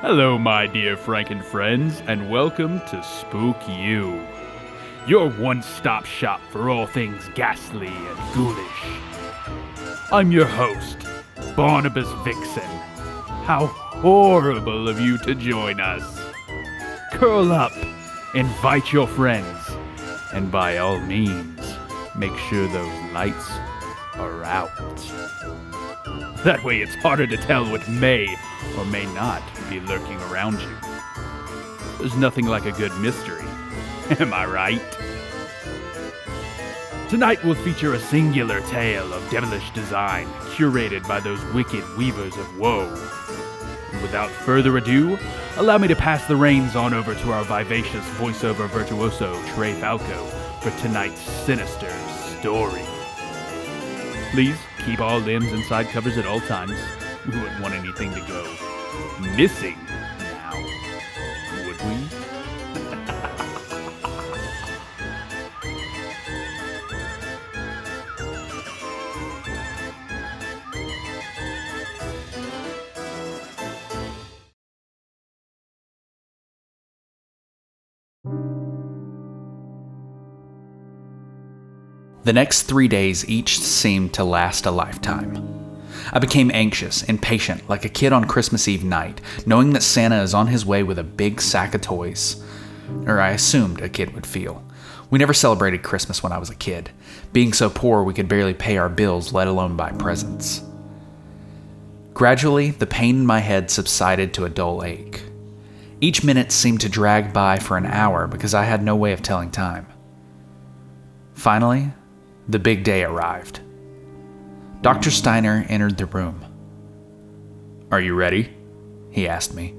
Hello, my dear Franken friends, and welcome to Spookyou, your one-stop shop for all things ghastly and ghoulish. I'm your host, Barnabas Vixen. How horrible of you to join us. Curl up, invite your friends, and by all means, make sure those lights are out. That way it's harder to tell what may or may not be lurking around you. There's nothing like a good mystery, am I right? Tonight will feature a singular tale of devilish design, curated by those wicked weavers of woe. And without further ado, allow me to pass the reins on over to our vivacious voiceover virtuoso, Trey Falco, for tonight's sinister story. Please keep all limbs and side covers at all times. We wouldn't want anything to go missing now, would we? The next 3 days each seemed to last a lifetime. I became anxious, impatient, like a kid on Christmas Eve night, knowing that Santa is on his way with a big sack of toys. Or I assumed a kid would feel. We never celebrated Christmas when I was a kid. Being so poor, we could barely pay our bills, let alone buy presents. Gradually, the pain in my head subsided to a dull ache. Each minute seemed to drag by for an hour because I had no way of telling time. Finally, the big day arrived. Dr. Steiner entered the room. "Are you ready?" he asked me.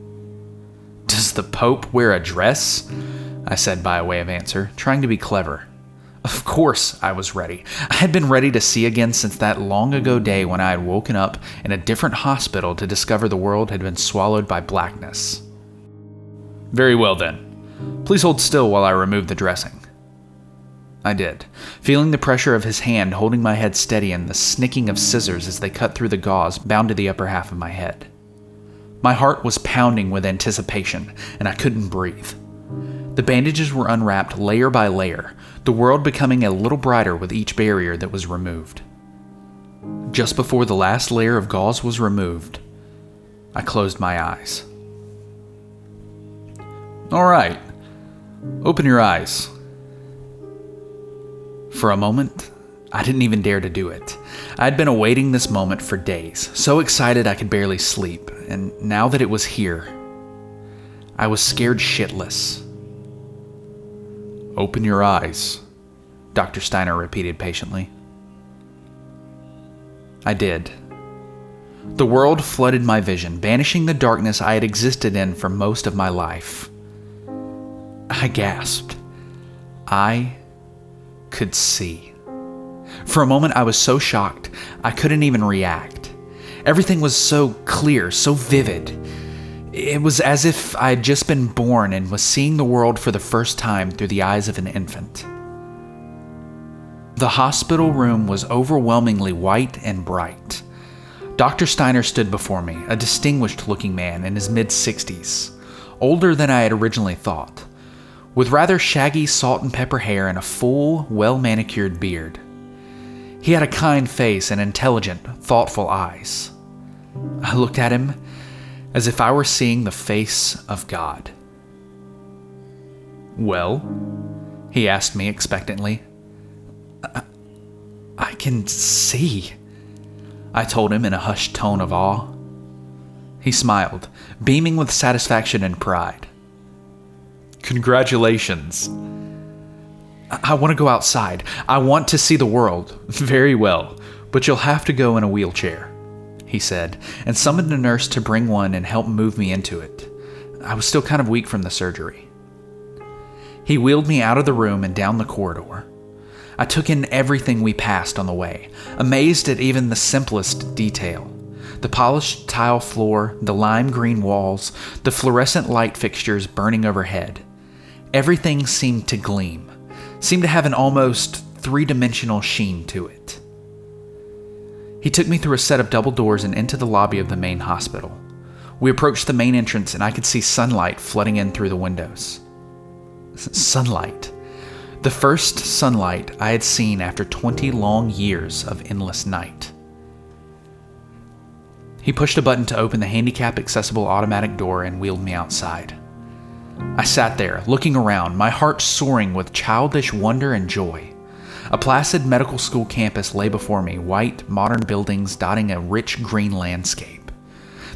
"Does the Pope wear a dress?" I said by way of answer, trying to be clever. Of course I was ready. I had been ready to see again since that long ago day when I had woken up in a different hospital to discover the world had been swallowed by blackness. "Very well then. Please hold still while I remove the dressing." I did, feeling the pressure of his hand holding my head steady and the snicking of scissors as they cut through the gauze bound to the upper half of my head. My heart was pounding with anticipation, and I couldn't breathe. The bandages were unwrapped layer by layer, the world becoming a little brighter with each barrier that was removed. Just before the last layer of gauze was removed, I closed my eyes. "All right, open your eyes." For a moment, I didn't even dare to do it. I had been awaiting this moment for days, so excited I could barely sleep, and now that it was here, I was scared shitless. "Open your eyes," Dr. Steiner repeated patiently. I did. The world flooded my vision, banishing the darkness I had existed in for most of my life. I gasped. I could see. For a moment, I was so shocked, I couldn't even react. Everything was so clear, so vivid. It was as if I had just been born and was seeing the world for the first time through the eyes of an infant. The hospital room was overwhelmingly white and bright. Dr. Steiner stood before me, a distinguished-looking man in his mid-60s, older than I had originally thought, with rather shaggy salt and pepper hair and a full, well-manicured beard. He had a kind face and intelligent, thoughtful eyes. I looked at him as if I were seeing the face of God. "Well?" he asked me expectantly. I can see," I told him in a hushed tone of awe. He smiled, beaming with satisfaction and pride. "Congratulations." I want to go outside. I want to see the world." "Very well, but you'll have to go in a wheelchair," he said, and summoned a nurse to bring one and help move me into it. I was still kind of weak from the surgery. He wheeled me out of the room and down the corridor. I took in everything we passed on the way, amazed at even the simplest detail. The polished tile floor, the lime green walls, the fluorescent light fixtures burning overhead. Everything seemed to gleam, seemed to have an almost three-dimensional sheen to it. He took me through a set of double doors and into the lobby of the main hospital, We approached the main entrance and I could see sunlight flooding in through the windows. Sunlight. The first sunlight I had seen after 20 long years of endless night. He pushed a button to open the handicap-accessible automatic door and wheeled me outside. I sat there, looking around, my heart soaring with childish wonder and joy. A placid medical school campus lay before me, white, modern buildings dotting a rich green landscape.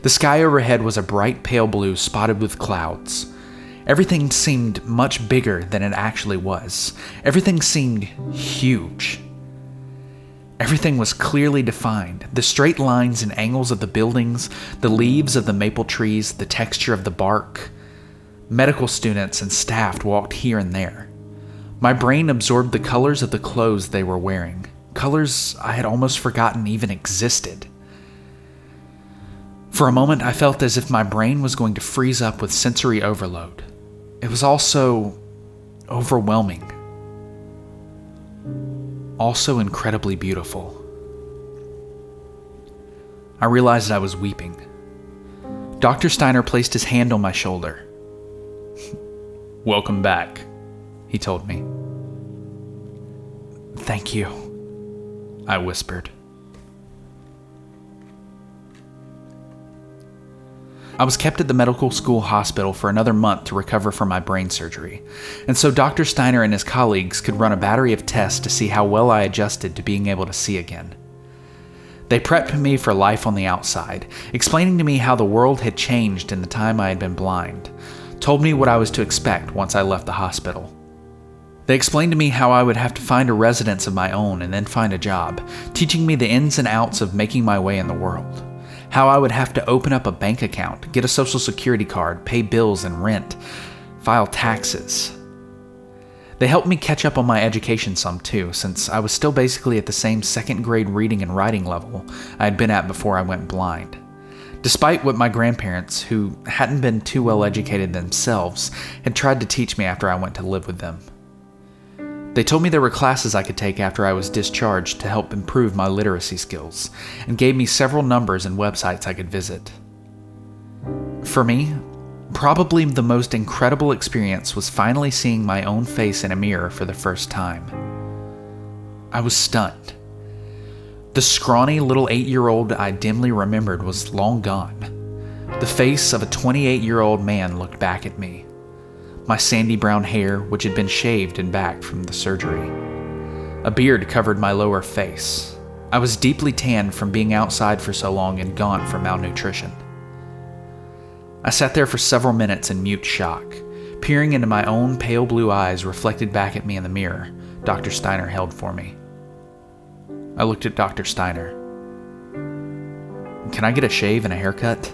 The sky overhead was a bright pale blue spotted with clouds. Everything seemed much bigger than it actually was. Everything seemed huge. Everything was clearly defined. The straight lines and angles of the buildings, the leaves of the maple trees, the texture of the bark. Medical students and staff walked here and there. My brain absorbed the colors of the clothes they were wearing, colors I had almost forgotten even existed. For a moment, I felt as if my brain was going to freeze up with sensory overload. It was all so overwhelming. Also incredibly beautiful. I realized I was weeping. Dr. Steiner placed his hand on my shoulder. "Welcome back," he told me. "Thank you," I whispered. I was kept at the medical school hospital for another month to recover from my brain surgery, and so Dr. Steiner and his colleagues could run a battery of tests to see how well I adjusted to being able to see again. They prepped me for life on the outside, explaining to me how the world had changed in the time I had been blind, told me what I was to expect once I left the hospital. They explained to me how I would have to find a residence of my own and then find a job, teaching me the ins and outs of making my way in the world. How I would have to open up a bank account, get a social security card, pay bills and rent, file taxes. They helped me catch up on my education some too, since I was still basically at the same second grade reading and writing level I had been at before I went blind. Despite what my grandparents, who hadn't been too well educated themselves, had tried to teach me after I went to live with them. They told me there were classes I could take after I was discharged to help improve my literacy skills, and gave me several numbers and websites I could visit. For me, probably the most incredible experience was finally seeing my own face in a mirror for the first time. I was stunned. The scrawny little 8-year-old I dimly remembered was long gone. The face of a 28-year-old man looked back at me. My sandy brown hair, which had been shaved and back from the surgery. A beard covered my lower face. I was deeply tanned from being outside for so long and gaunt from malnutrition. I sat there for several minutes in mute shock, peering into my own pale blue eyes reflected back at me in the mirror Dr. Steiner held for me. I looked at Dr. Steiner. "Can I get a shave and a haircut?"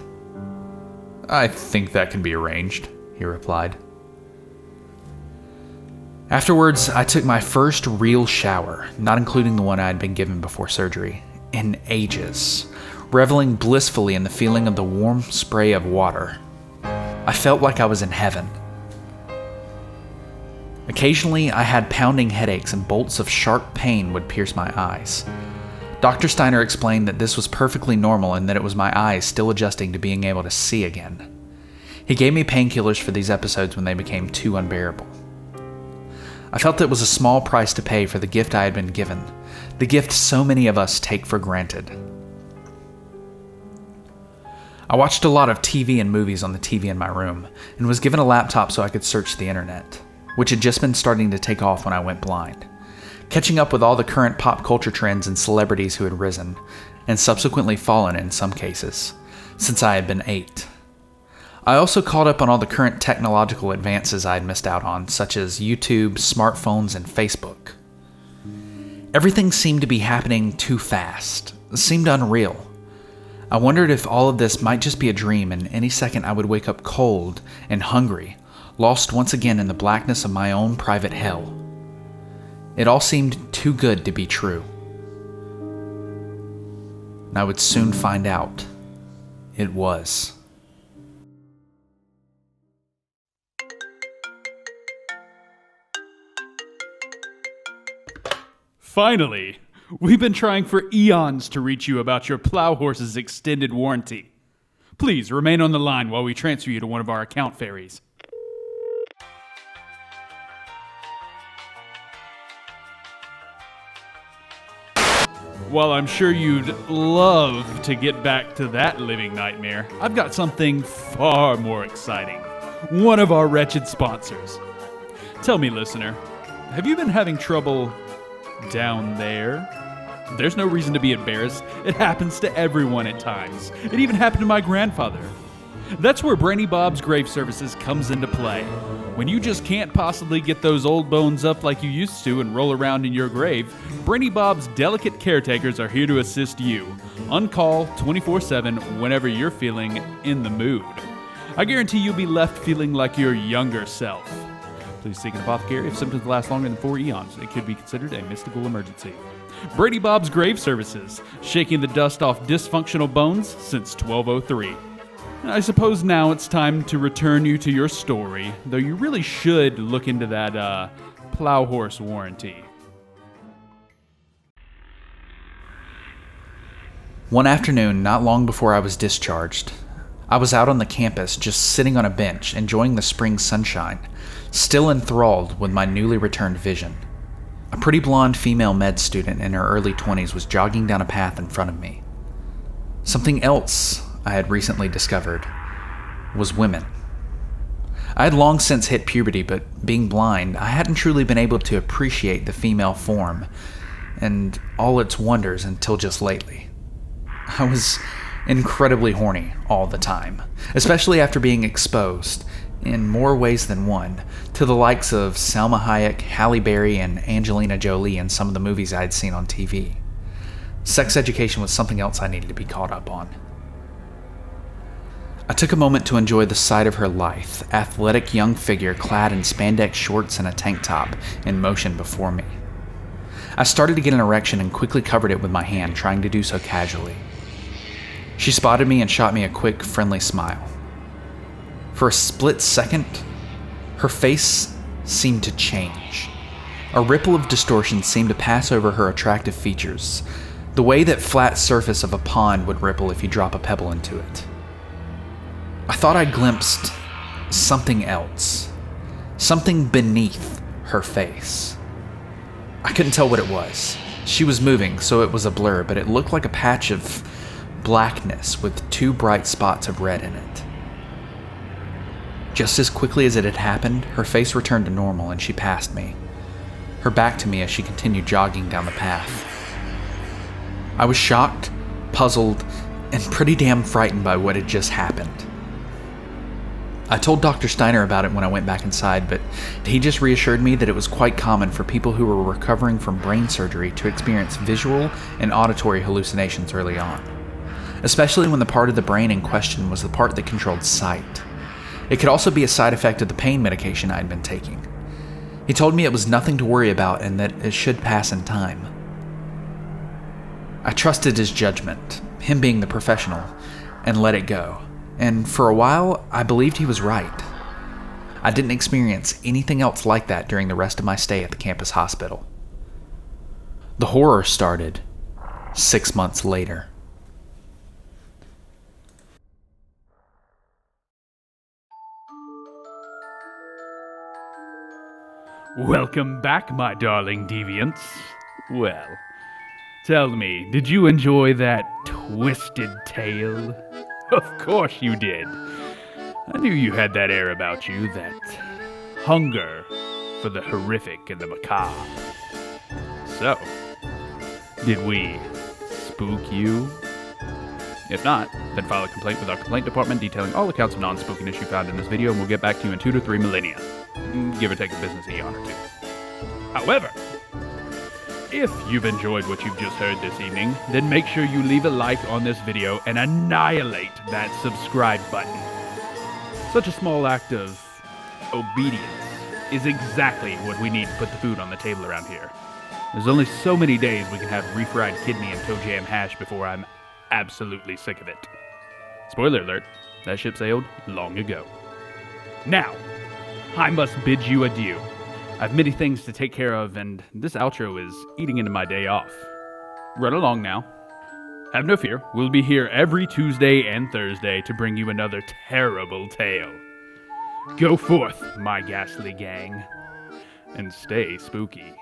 "I think that can be arranged," he replied. Afterwards, I took my first real shower, not including the one I had been given before surgery, in ages, reveling blissfully in the feeling of the warm spray of water. I felt like I was in heaven. Occasionally, I had pounding headaches and bolts of sharp pain would pierce my eyes. Dr. Steiner explained that this was perfectly normal and that it was my eyes still adjusting to being able to see again. He gave me painkillers for these episodes when they became too unbearable. I felt it was a small price to pay for the gift I had been given, the gift so many of us take for granted. I watched a lot of TV and movies on the TV in my room, and was given a laptop so I could search the internet, which had just been starting to take off when I went blind, catching up with all the current pop culture trends and celebrities who had risen, and subsequently fallen in some cases, since I had been 8. I also caught up on all the current technological advances I had missed out on, such as YouTube, smartphones, and Facebook. Everything seemed to be happening too fast. It seemed unreal. I wondered if all of this might just be a dream and any second I would wake up cold and hungry, lost once again in the blackness of my own private hell. It all seemed too good to be true. And I would soon find out it was. Finally! We've been trying for eons to reach you about your plow horse's extended warranty. Please remain on the line while we transfer you to one of our account fairies. While I'm sure you'd love to get back to that living nightmare, I've got something far more exciting. One of our wretched sponsors. Tell me, listener, have you been having trouble down there? There's no reason to be embarrassed. It happens to everyone at times. It even happened to my grandfather. That's where Brainy Bob's Grave Services comes into play. When you just can't possibly get those old bones up like you used to and roll around in your grave, Brainy Bob's delicate caretakers are here to assist you. On call 24/7 whenever you're feeling in the mood. I guarantee you'll be left feeling like your younger self. Please seek an apothecary if symptoms last longer than 4 eons. It could be considered a mystical emergency. Brainy Bob's Grave Services, shaking the dust off dysfunctional bones since 1203. I suppose now it's time to return you to your story, though you really should look into that, plow horse warranty. One afternoon, not long before I was discharged, I was out on the campus just sitting on a bench, enjoying the spring sunshine, still enthralled with my newly returned vision. A pretty blonde female med student in her early 20s was jogging down a path in front of me. Something else I had recently discovered was women. I had long since hit puberty, but being blind, I hadn't truly been able to appreciate the female form and all its wonders until just lately. I was incredibly horny all the time, especially after being exposed, in more ways than one, to the likes of Salma Hayek, Halle Berry, and Angelina Jolie in some of the movies I had seen on TV. Sex education was something else I needed to be caught up on. I took a moment to enjoy the sight of her lithe, athletic young figure clad in spandex shorts and a tank top in motion before me. I started to get an erection and quickly covered it with my hand, trying to do so casually. She spotted me and shot me a quick, friendly smile. For a split second, her face seemed to change. A ripple of distortion seemed to pass over her attractive features, the way that flat surface of a pond would ripple if you drop a pebble into it. I thought I glimpsed something else, something beneath her face. I couldn't tell what it was. She was moving, so it was a blur, but it looked like a patch of blackness with 2 bright spots of red in it. Just as quickly as it had happened, her face returned to normal and she passed me, her back to me as she continued jogging down the path. I was shocked, puzzled, and pretty damn frightened by what had just happened. I told Dr. Steiner about it when I went back inside, but he just reassured me that it was quite common for people who were recovering from brain surgery to experience visual and auditory hallucinations early on, especially when the part of the brain in question was the part that controlled sight. It could also be a side effect of the pain medication I had been taking. He told me it was nothing to worry about and that it should pass in time. I trusted his judgment, him being the professional, and let it go. And for a while, I believed he was right. I didn't experience anything else like that during the rest of my stay at the campus hospital. The horror started 6 months later. Welcome back, my darling deviants. Well, tell me, did you enjoy that twisted tale? Of course you did. I knew you had that air about you, that hunger for the horrific and the macabre. So, did we spook you? If not, then file a complaint with our complaint department detailing all accounts of non-spookiness you found in this video, and we'll get back to you in 2 to 3 millennia. Give or take a business eon or 2. However, if you've enjoyed what you've just heard this evening, then make sure you leave a like on this video and annihilate that subscribe button. Such a small act of obedience is exactly what we need to put the food on the table around here. There's only so many days we can have refried kidney and toe jam hash before I'm absolutely sick of it. Spoiler alert, that ship sailed long ago. Now, I must bid you adieu. I've many things to take care of, and this outro is eating into my day off. Run along now. Have no fear, we'll be here every Tuesday and Thursday to bring you another terrible tale. Go forth, my ghastly gang, and stay spooky.